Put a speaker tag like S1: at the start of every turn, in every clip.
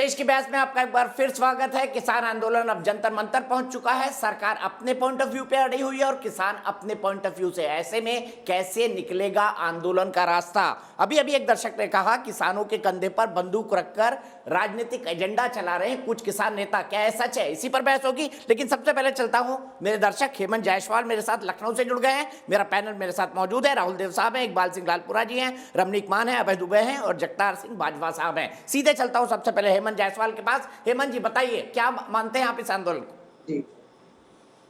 S1: देश की बहस में आपका एक बार फिर स्वागत है। किसान आंदोलन अब जंतर मंतर पहुंच चुका है। सरकार अपने पॉइंट ऑफ व्यू पे अड़ी हुई है और किसान अपने पॉइंट ऑफ व्यू से। ऐसे में कैसे निकलेगा आंदोलन का रास्ता? अभी अभी एक दर्शक ने कहा किसानों के कंधे पर बंदूक रखकर राजनीतिक एजेंडा चला रहे हैं कुछ किसान नेता। क्या है सच है? इसी पर बहस होगी। लेकिन सबसे पहले चलता हूं, मेरे दर्शक हेमंत जायसवाल मेरे साथ लखनऊ से जुड़ गए हैं। मेरा पैनल मेरे साथ मौजूद है। राहुल देव साहब हैं, इकबाल सिंह लालपुरा जी हैं, रमनीक मान है, अभय दुबे हैं और जगतार सिंह बाजवा साहब हैं। सीधे चलता हूं सबसे पहले हेमंत जायसवाल के पास। हेमंत जी बताइए, क्या मानते हैं आप इस आंदोलन को?
S2: जी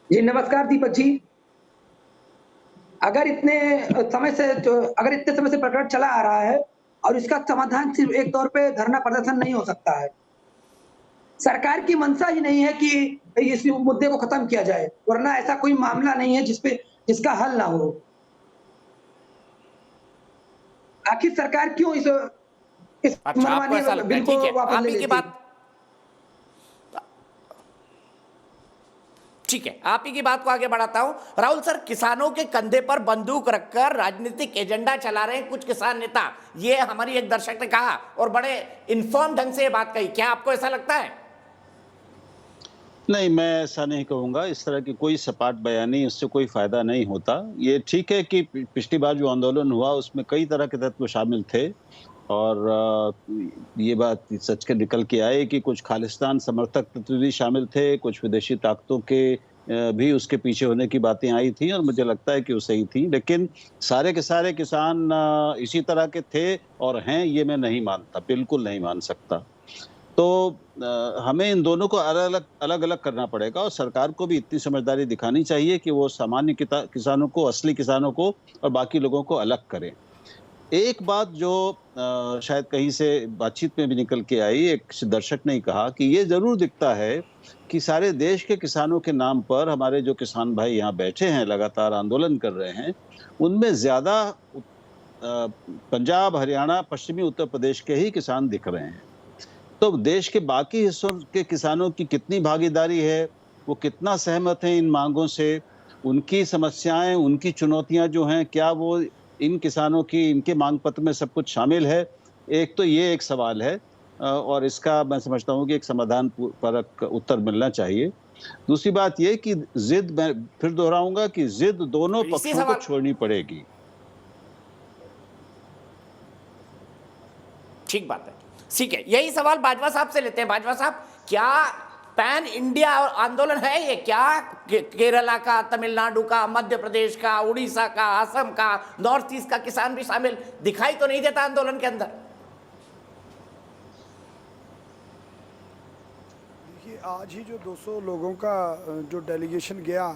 S2: जी, नमस्कार दीपक जी। अगर इतने समय से प्रकरण चला आ रहा है और इसका समाधान सिर्फ एक तौर पे धरना प्रदर्शन नहीं हो सकता है। सरकार की मंशा ही नहीं है कि इस मुद्दे को खत्म किया जाए, वरना ऐसा कोई मामला नहीं है जिसका हल ना हो। आखिर सरकार क्यों इस
S1: अच्छा, आपको ऐसा लगता है?
S2: बिल को
S1: ठीक है,
S2: वापस
S1: आप
S2: ले
S1: ही की
S2: लेती है।
S1: बात, ठीक है, आप ही की बात को आगे बढ़ाता हूं। राहुल सर, किसानों के कंधे पर बंदूक रखकर राजनीतिक एजेंडा चला रहे हैं कुछ किसान नेता, ये हमारी एक दर्शक ने कहा और बड़े इन्फॉर्म ढंग से ये बात कही। क्या आपको ऐसा लगता है?
S3: नहीं, मैं ऐसा नहीं कहूँगा। इस तरह की कोई सपाट बयानी, उससे कोई फायदा नहीं होता। ये ठीक है कि पिछली बार जो आंदोलन हुआ उसमें कई तरह के तत्व शामिल थे और ये बात सच के निकल के आए कि कुछ खालिस्तान समर्थक तत्व भी शामिल थे, कुछ विदेशी ताकतों के भी उसके पीछे होने की बातें आई थी और मुझे लगता है कि वो सही थी। लेकिन सारे के सारे किसान इसी तरह के थे और हैं, ये मैं नहीं मानता, बिल्कुल नहीं मान सकता। तो हमें इन दोनों को अलग-अलग करना पड़ेगा और सरकार को भी इतनी समझदारी दिखानी चाहिए कि वो सामान्य किसानों को, असली किसानों को और बाकी लोगों को अलग करें। एक बात जो शायद कहीं से बातचीत में भी निकल के आई, एक दर्शक ने कहा कि ये ज़रूर दिखता है कि सारे देश के किसानों के नाम पर हमारे जो किसान भाई यहाँ बैठे हैं, लगातार आंदोलन कर रहे हैं, उनमें ज़्यादा पंजाब, हरियाणा, पश्चिमी उत्तर प्रदेश के ही किसान दिख रहे हैं। तो देश के बाकी हिस्सों के किसानों की कितनी भागीदारी है, वो कितना सहमत हैं इन मांगों से, उनकी समस्याएं, उनकी चुनौतियां जो हैं, क्या वो इन किसानों की, इनके मांग पत्र में सब कुछ शामिल है? एक तो ये एक सवाल है और इसका मैं समझता हूँ कि एक समाधान परक उत्तर मिलना चाहिए। दूसरी बात ये कि जिद, मैं फिर दोहराऊंगा कि जिद दोनों पक्षों को छोड़नी पड़ेगी।
S1: ठीक बात है, ठीक है। यही सवाल बाजवा साहब से लेते हैं। बाजवा साहब, क्या पैन इंडिया आंदोलन है ये? क्या केरला का, तमिलनाडु का, मध्य प्रदेश का, उड़ीसा का, असम का, नॉर्थ ईस्ट का किसान भी शामिल दिखाई तो नहीं देता आंदोलन के अंदर?
S4: देखिए, आज ही जो 200 लोगों का जो डेलीगेशन गया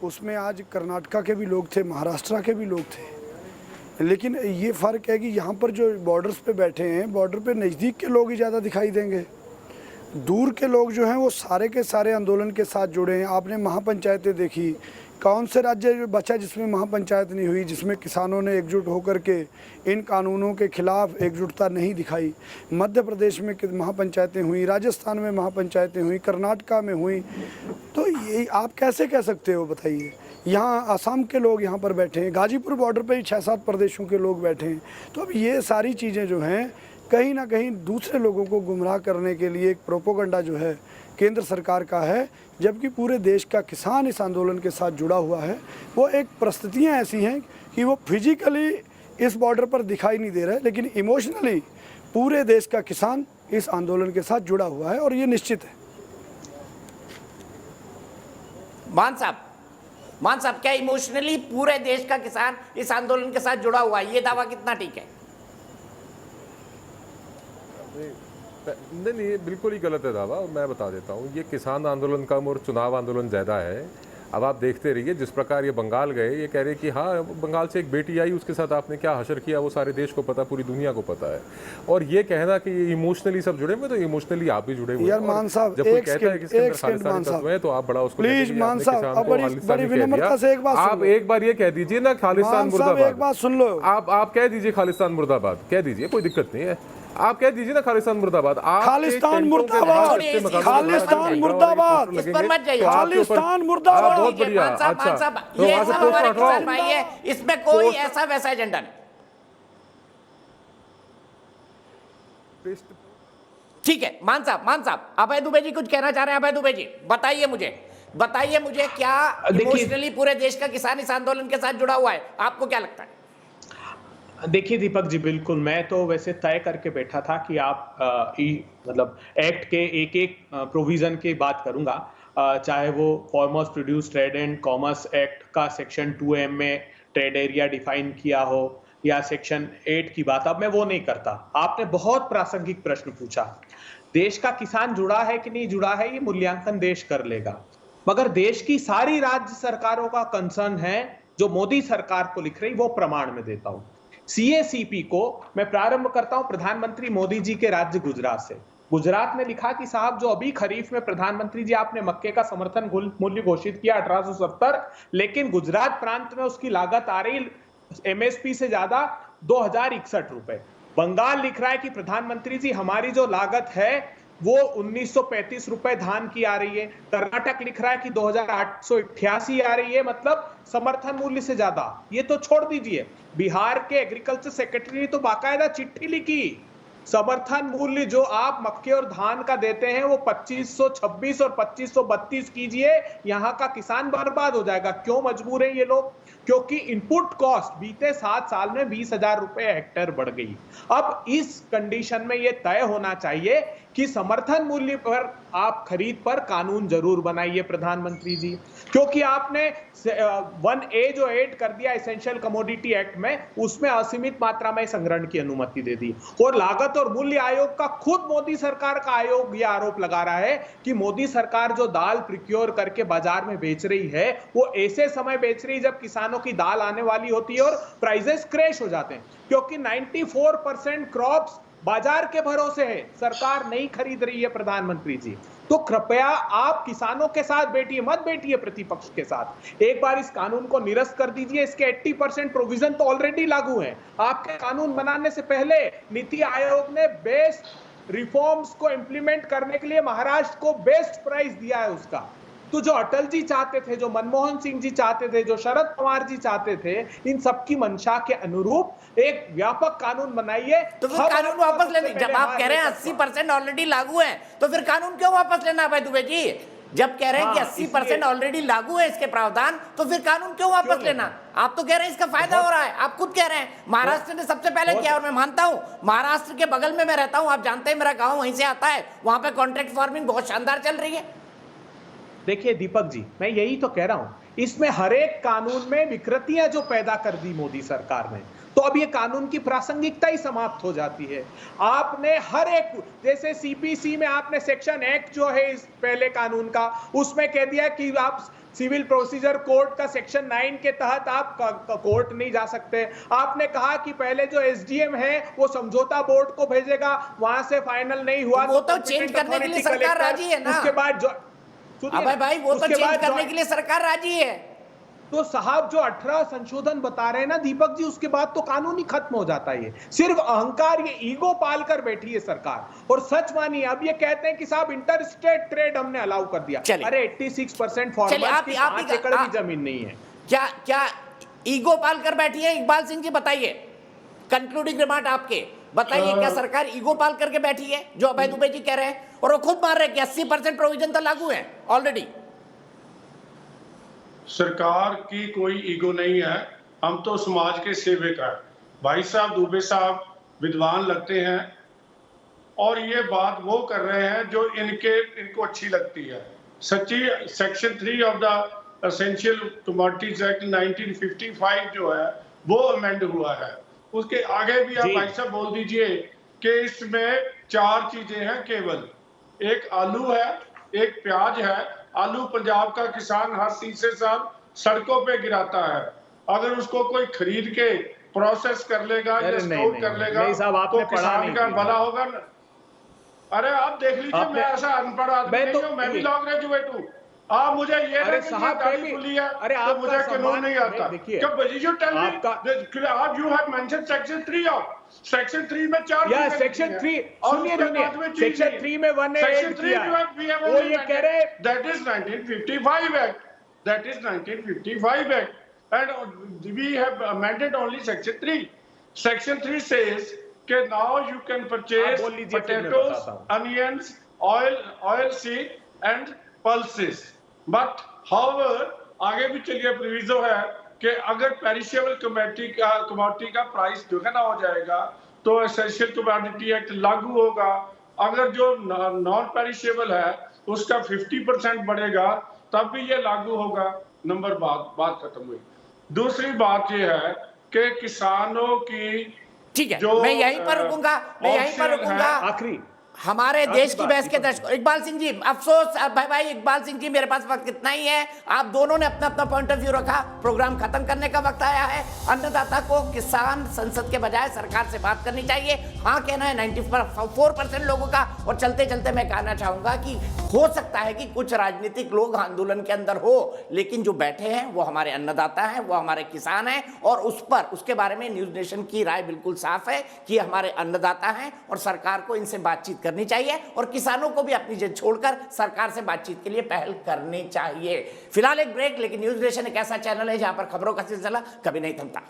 S4: उसमें आज कर्नाटका के भी लोग थे, महाराष्ट्र के भी लोग थे। लेकिन ये फ़र्क है कि यहाँ पर जो बॉर्डर्स पे बैठे हैं, बॉर्डर पे नज़दीक के लोग ही ज़्यादा दिखाई देंगे। दूर के लोग जो हैं वो सारे के सारे आंदोलन के साथ जुड़े हैं। आपने महापंचायतें देखी, कौन से राज्य बचा जिसमें महापंचायत नहीं हुई, जिसमें किसानों ने एकजुट होकर के इन कानूनों के खिलाफ एकजुटता नहीं दिखाई? मध्य प्रदेश में महापंचायतें हुई, राजस्थान में महापंचायतें हुई, कर्नाटका में हुई। तो ये आप कैसे कह सकते हो, बताइए? यहाँ असम के लोग यहाँ पर बैठे हैं, गाजीपुर बॉर्डर पे ही 6-7 प्रदेशों के लोग बैठे हैं। तो अब ये सारी चीज़ें जो हैं कहीं ना कहीं दूसरे लोगों को गुमराह करने के लिए एक प्रोपोगंडा जो है केंद्र सरकार का है, जबकि पूरे देश का किसान इस आंदोलन के साथ जुड़ा हुआ है। वो एक परिस्थितियाँ ऐसी हैं कि वो फिजिकली इस बॉर्डर पर दिखाई नहीं दे रहा है, लेकिन इमोशनली पूरे देश का किसान इस आंदोलन के साथ जुड़ा हुआ है और ये निश्चित है।
S1: मान साहब, क्या इमोशनली पूरे देश का किसान इस आंदोलन के साथ जुड़ा हुआ है? ये दावा कितना ठीक है?
S5: नहीं, बिल्कुल ही गलत है दावा। और मैं बता देता हूँ, ये किसान आंदोलन कम और चुनाव आंदोलन ज़्यादा है। अब आप देखते रहिए, जिस प्रकार ये बंगाल गए, ये कह रहे कि हाँ, बंगाल से एक बेटी आई, उसके साथ आपने क्या हशर किया, वो सारे देश को पता, पूरी दुनिया को पता है। और ये कहना कि इमोशनली सब जुड़े हुए, तो इमोशनली आप भी जुड़े हुए
S4: यार मान साहब,
S5: जब कोई कहता है कि इसके अंदर खालिस्तानी तत्व है, तो आप बड़ा उसको
S4: प्लीज मान साहब, बड़ी विनम्रता से एक बात,
S5: आप एक बार ये कह दीजिए ना, खालिस्तान मुर्दाबाद।
S4: एक बात सुन लो,
S5: आप कह दीजिए खालिस्तान मुर्दाबाद, कह दीजिए, कोई दिक्कत नहीं है। आप कह दीजिए ना खालिस्तान मुर्दाबाद।
S4: खालिस्तान मुर्दाबाद, खालिस्तान मुर्दाबाद,
S1: इस पर मत जाइए।
S4: खालिस्तान मुर्दाबाद।
S5: बहुत बढ़िया।
S1: अच्छा, ये सब हमारे किसान भाई है, इसमें कोई ऐसा वैसा एजेंडा नहीं। ठीक है मान साहब अभय दुबे जी कुछ कहना चाह रहे हैं। अभय दुबे जी बताइए मुझे क्या इमोशनली पूरे देश का किसान इस आंदोलन के साथ जुड़ा हुआ है, आपको क्या लगता है?
S6: देखिए दीपक जी, बिल्कुल मैं तो वैसे तय करके बैठा था कि आप मतलब एक्ट के एक एक प्रोविजन की बात करूंगा, चाहे वो farmers produce trade and commerce act का सेक्शन 2M में ट्रेड एरिया डिफाइन किया हो या सेक्शन 8 की बात, अब मैं वो नहीं करता। आपने बहुत प्रासंगिक प्रश्न पूछा। देश का किसान जुड़ा है कि नहीं जुड़ा है, ये मूल्यांकन देश कर लेगा, मगर देश की सारी राज्य सरकारों का कंसर्न है जो मोदी सरकार को लिख रही, वो प्रमाण में देता हूं। CACP को मैं प्रारंभ करता हूं प्रधानमंत्री मोदी जी के राज्य गुजरात से। गुजरात ने लिखा कि साहब जो अभी खरीफ में प्रधानमंत्री जी आपने मक्के का समर्थन मूल्य घोषित किया 1870, लेकिन गुजरात प्रांत में उसकी लागत आ रही MSP से ज्यादा 2061 रुपए। बंगाल लिख रहा है कि प्रधानमंत्री जी हमारी जो लागत है वो 1935 रुपए धान की आ रही है। कर्नाटक लिख रहा है कि 2888 आ रही है, मतलब समर्थन मूल्य से ज्यादा। ये तो छोड़ दीजिए, बिहार के एग्रीकल्चर सेक्रेटरी ने तो बाकायदा चिट्ठी लिखी, समर्थन मूल्य जो आप मक्के और धान का देते हैं वो 2526 और 2532 कीजिए, यहाँ का किसान बर्बाद हो जाएगा। क्यों मजबूर है ये लोग? क्योंकि इनपुट कॉस्ट बीते 7 साल में 20,000 रुपए हेक्टेयर बढ़ गई। अब इस कंडीशन में ये तय होना चाहिए कि समर्थन मूल्य पर आप खरीद पर कानून जरूर बनाइए प्रधानमंत्री जी, क्योंकि आपने 1A जो ऐड कर दिया एसेंशियल कमोडिटी एक्ट में, उसमें असीमित मात्रा में संग्रहण की अनुमति दे दी। और लागत और मूल्य आयोग का खुद मोदी सरकार का आयोग यह आरोप लगा रहा है कि मोदी सरकार जो दाल प्रिक्योर करके बाजार में बेच रही है वो ऐसे समय बेच रही है जब किसानों की दाल आने वाली होती है और प्राइसेस क्रैश हो जाते हैं, क्योंकि 94% क्रॉप्स बाजार के भरोसे है, सरकार नहीं खरीद रही है प्रधानमंत्री जी। तो कृपया आप किसानों के साथ बैठिए, मत बैठिए प्रतिपक्ष के साथ। एक बार इस कानून को निरस्त कर दीजिए। इसके 80% प्रोविजन तो ऑलरेडी लागू हैं। आपके कानून बनाने से पहले नीति आयोग ने बेस्ट रिफॉर्म्स को इंप्लीमेंट करने के लिए महाराष्ट्र को बेस्ट प्राइज दिया है उसका। तो जो अटल जी चाहते थे, जो मनमोहन सिंह जी चाहते थे, जो शरद पवार जी चाहते थे, इन सबकी मंशा के अनुरूप एक व्यापक कानून बनाइए।
S1: तो फिर कानून वापस लेने, जब आप कह रहे हैं 80% ऑलरेडी लागू है, तो फिर कानून क्यों वापस लेना है भाई दुबे जी? जब कह रहे हैं कि 80% ऑलरेडी लागू है इसके प्रावधान, तो फिर कानून क्यों वापस लेना? आप तो कह रहे हैं इसका फायदा हो रहा है, आप खुद कह रहे हैं महाराष्ट्र ने सबसे पहले किया, और मैं मानता हूं महाराष्ट्र के बगल में मैं रहता हूं, आप जानते हैं मेरा गांव वहीं से आता है, वहां पे कॉन्ट्रैक्ट फार्मिंग बहुत शानदार चल रही है।
S6: देखिए दीपक जी, मैं यही तो कह रहा हूं, इसमें हर एक कानून में विकृतियां जो पैदा कर दी मोदी सरकार ने, तो अब ये कानून की प्रासंगिकता ही समाप्त हो जाती है। आपने हर एक, जैसे CPC में आपने सेक्शन 1 जो है इस पहले कानून का, उसमें कह दिया कि आप सिविल प्रोसीजर कोड का सेक्शन 9 के तहत आप कोर्ट नहीं जा सकते। आपने कहा कि पहले जो SDM है वो समझौता बोर्ड को भेजेगा, वहां से फाइनल नहीं हुआ
S1: वो तो चेंज करने के लिए सरकार राजी है ना।
S6: उसके बाद जो
S1: भाई वो तो चेंज करने के लिए सरकार राजी है।
S6: तो साहब जो 18 संशोधन बता रहे हैं ना दीपक जी, उसके बाद तो कानून ही खत्म हो जाता है। ये सिर्फ अहंकार, ये ईगो पाल कर बैठी है सरकार। और सच मानिए, अब ये कहते हैं कि साहब इंटर स्टेट ट्रेड हमने अलाउ कर दिया। अरे 86% फार्मर्स की 5 एकड़ भी जमीन नहीं है।
S1: क्या ईगो पाल कर बैठी है? इकबाल सिंह जी बताइए, कंक्लूडिंग रिमार्क आपके बताइए, क्या सरकार ईगो पाल करके बैठी है जो अभय दुबे जी कह रहे हैं? और वो खुद मान रहे हैं कि 80% प्रोविजन तो लागू है ऑलरेडी।
S7: सरकार की कोई ईगो नहीं है, हम तो समाज के सेवक हैं। भाई साहब दुबे साहब विद्वान लगते हैं और ये बात वो कर रहे हैं जो इनको अच्छी लगती है। सच्ची section 3 of the essential commodities act 1955 जो है वो अमेंड हुआ है। उसके आगे भी आप भाई साहब बोल दीजिए कि इसमें 4 चीजें हैं केवल, एक आलू है, एक प्याज है। आलू पंजाब का किसान हर तीसरे साल सड़कों पे गिराता है, अगर उसको कोई खरीद के प्रोसेस कर लेगा या स्टोर कर लेगा तो किसान का भला होगा ना। अरे आप देख लीजिए, मैं ऐसा अनपढ़ आदमी नहीं हूँ, मैं भी लॉ ग्रेजुएट हूँ। आप मुझे ये
S6: अरे साहब
S7: खुली है तो मुझे कानून नहीं आता। आप you have mention section 3 of section 3 में 4
S6: या सेक्शन 3 सुनिए सेक्शन 3 में 1
S7: सेक्शन 3 वो ये कह रहे that is 1955 act, that is 1955 act and we have amended only section 3. Section 3 says कि नाउ यू कैन परचेज
S6: बोल लीजिए, फिर मैं
S7: पोटैटोज,
S6: बताता हूँ।
S7: onions, oil seed and pulses. But however, आगे भी चलिए प्रोविजो है कि अगर पेरिशेबल कमोडिटी का प्राइस दुगना हो जाएगा तो एसेंशियल कमोडिटी एक्ट लागू होगा। अगर जो नॉन पेरिशेबल है उसका 50% बढ़ेगा तब भी ये लागू होगा। नंबर बात खत्म हुई। दूसरी बात ये है कि किसानों की
S1: ठीक है,
S7: जो
S1: मैं यहीं पर रुकूंगा,
S7: ऑप्शन है,
S6: आखिरी
S1: हमारे
S6: आखिरी
S1: देश की
S6: बात,
S1: बहस के
S6: दीपक
S1: दर्शकों, इकबाल सिंह जी, अफसोस भाई इकबाल सिंह जी, मेरे पास वक्त इतना ही है। आप दोनों ने अपना अपना पॉइंट ऑफ व्यू रखा, प्रोग्राम खत्म करने का वक्त आया है। अन्नदाता को किसान संसद के बजाय सरकार से बात करनी चाहिए। हाँ कहना है 94% लोगों का। और चलते चलते मैं कहना चाहूंगा कि हो सकता है कि कुछ राजनीतिक लोग आंदोलन के अंदर हो, लेकिन जो बैठे हैं वो हमारे अन्नदाता हैं, वो हमारे किसान हैं, और उसके बारे में न्यूज नेशन की राय बिल्कुल साफ है कि हमारे अन्नदाता हैं और सरकार को इनसे बातचीत करनी चाहिए और किसानों को भी अपनी जिद छोड़कर सरकार से बातचीत के लिए पहल करनी चाहिए। फिलहाल एक ब्रेक, लेकिन न्यूज नेशन एक ऐसा चैनल है जहां पर खबरों का सिलसिला कभी नहीं थमता।